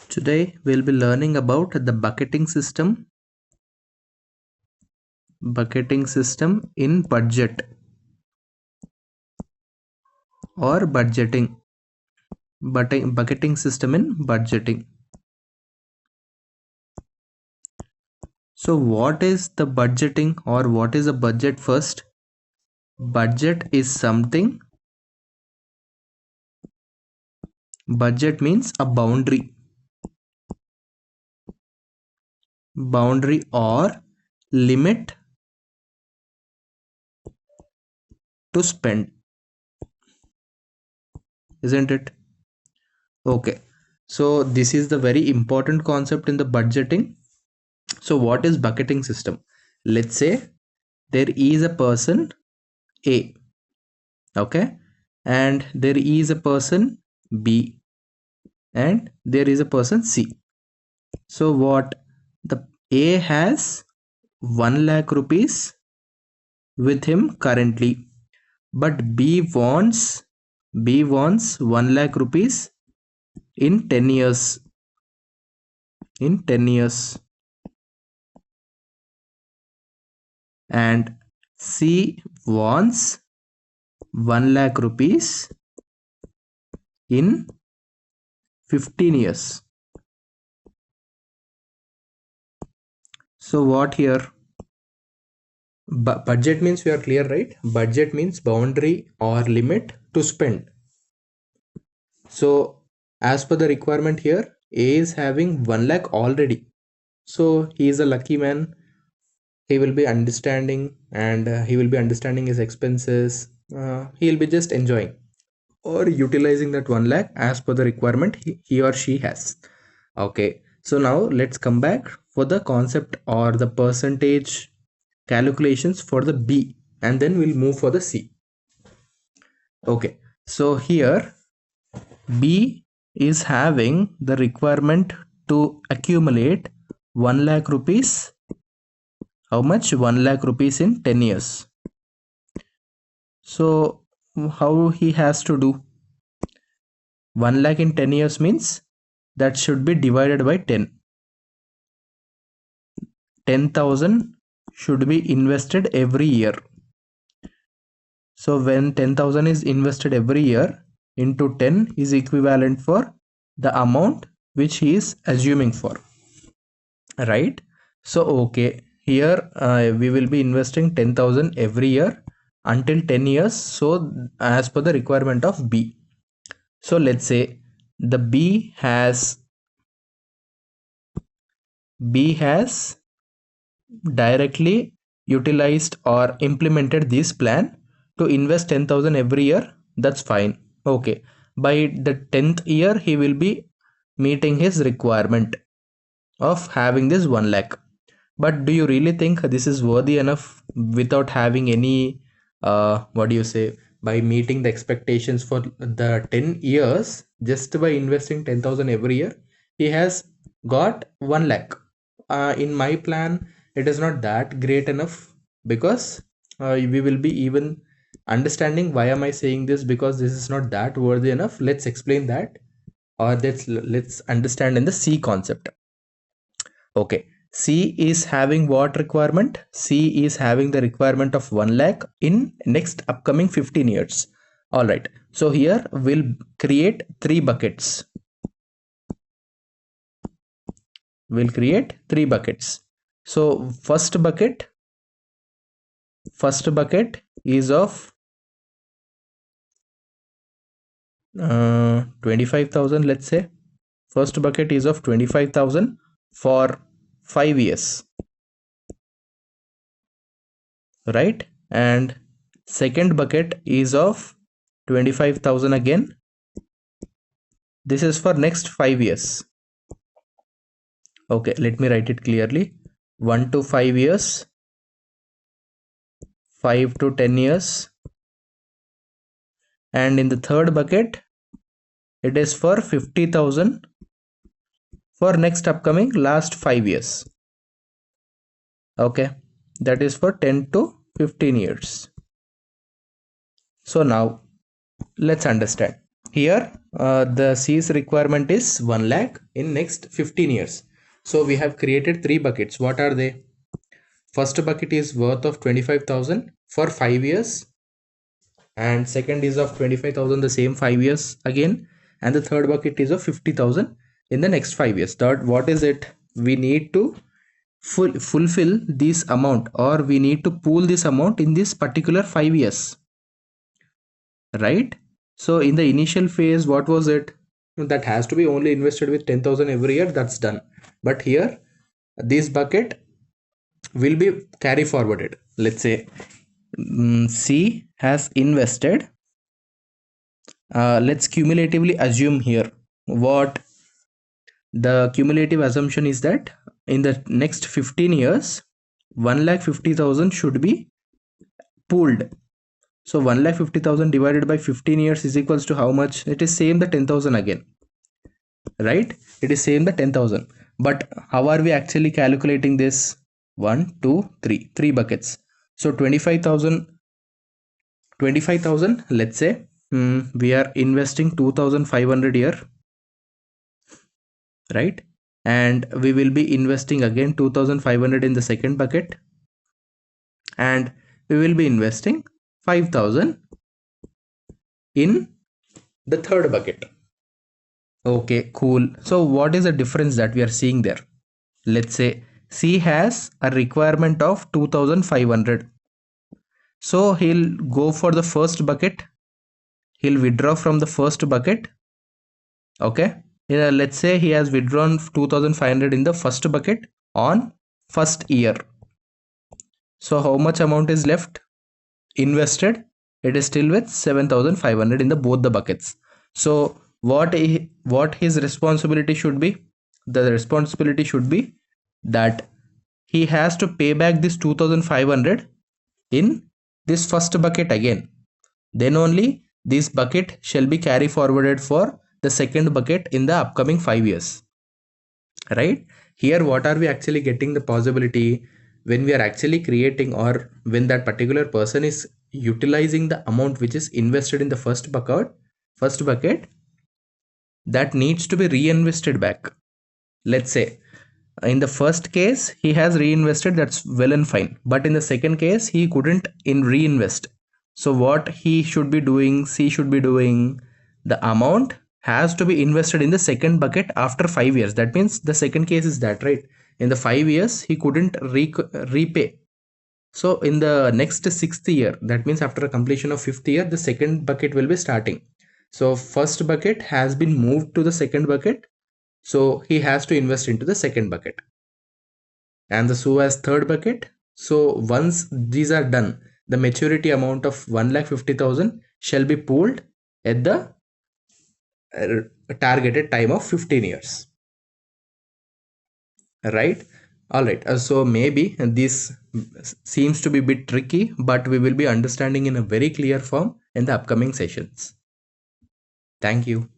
Today we'll be learning about the bucketing system in budget or bucketing system in budgeting. So what is the budgeting or what is a budget first? Budget means a boundary or limit to spend, isn't it? Okay, so this is the very important concept in the budgeting. So what is bucketing system? Let's say there is a person A, okay, and there is a person B, and there is a person C. So what, the A has 1 lakh rupees with him currently, but B wants 1 lakh rupees in 10 years. And C wants 1 lakh rupees in 15 years. So what here? Budget means, we are clear, right? Budget means boundary or limit to spend. So as per the requirement here, A is having 1 lakh already. So he is a lucky man. He will be understanding, and he will be understanding his expenses. He will be just enjoying or utilizing that 1 lakh as per the requirement he or she has. Okay, so now let's come back for the concept or the percentage calculations for the B, and then we'll move for the C. Okay, so here B is having the requirement to accumulate 1 lakh rupees. How much? 1 lakh rupees in 10 years. So how he has to do? 1 lakh in 10 years means that should be divided by 10. 10,000 should be invested every year. So when 10,000 is invested every year into 10 is equivalent for the amount which he is assuming for, right? So okay, here we will be investing 10,000 every year until 10 years, so as per the requirement of B. So let's say the B has directly utilized or implemented this plan to invest 10,000 every year. That's fine. Okay, by the 10th year he will be meeting his requirement of having this 1 lakh. But do you really think this is worthy enough without having any what do you say, by meeting the expectations for the 10 years? Just by investing 10,000 every year he has got 1 lakh. In my plan it is not that great enough, because we will be even understanding why am I saying this, because this is not that worthy enough. Let's explain that, or let's understand in the C concept. Okay, C is having what requirement? C is having the requirement of 1 lakh in next upcoming 15 years. All right, so here we'll create 3 buckets. So first bucket is of 25,000. let's say first bucket is of 25,000 for 5 years, right? And second bucket is of 25,000 again. This is for next 5 years. Okay, let me write it clearly. 1 to 5 years, 5 to 10 years, and in the third bucket it is for 50,000 for next upcoming last 5 years. Okay, that is for 10 to 15 years. So now let's understand. Here the C's requirement is 1 lakh in next 15 years. So we have created three buckets. What are they? First bucket is worth of 25,000 for 5 years, and second is of 25,000 the same 5 years again, and the third bucket is of 50,000 in the next 5 years. Third, what is it? We need to fulfill this amount, or we need to pool this amount in this particular 5 years, right? So in the initial phase, what was it? That has to be only invested with 10,000 every year, that's done. But here this bucket will be carry forwarded. Let's say C has invested, let's cumulatively assume here. What the cumulative assumption is that in the next 15 years 1,50,000 should be pooled. So 1,50,000 divided by 15 years is equals to how much? It is same the 10,000 again, right? It is same the 10,000. But how are we actually calculating this? 1 2 3 three buckets. So 25,000, let's say we are investing 2,500 here, right? And we will be investing again 2,500 in the second bucket, and we will be investing 5,000 in the third bucket. Okay, cool. So what is the difference that we are seeing there? Let's say C has a requirement of 2,500. So he'll go for the first bucket. He'll withdraw from the first bucket. Okay. Let's say he has withdrawn 2,500 in the first bucket on first year. So how much amount is left invested? It is still with 7,500 in the both the buckets. So what his responsibility should be? The responsibility should be that he has to pay back this 2,500 in this first bucket again. Then only this bucket shall be carry forwarded for the second bucket in the upcoming 5 years, right? Here what are we actually getting the possibility? When we are actually creating, or when that particular person is utilizing the amount which is invested in the first bucket, that needs to be reinvested back. Let's say in the first case he has reinvested, that's well and fine, but in the second case he couldn't reinvest. So what he should be doing, C should be doing, the amount has to be invested in the second bucket after 5 years. That means the second case is that, right? In the 5 years he couldn't repay. So in the next sixth year, that means after a completion of fifth year, the second bucket will be starting. So first bucket has been moved to the second bucket, so he has to invest into the second bucket. And the SU has third bucket. So once these are done, the maturity amount of 1,50,000 shall be pooled at the targeted time of 15 years, right? All right, so maybe this seems to be a bit tricky, but we will be understanding in a very clear form in the upcoming sessions. Thank you.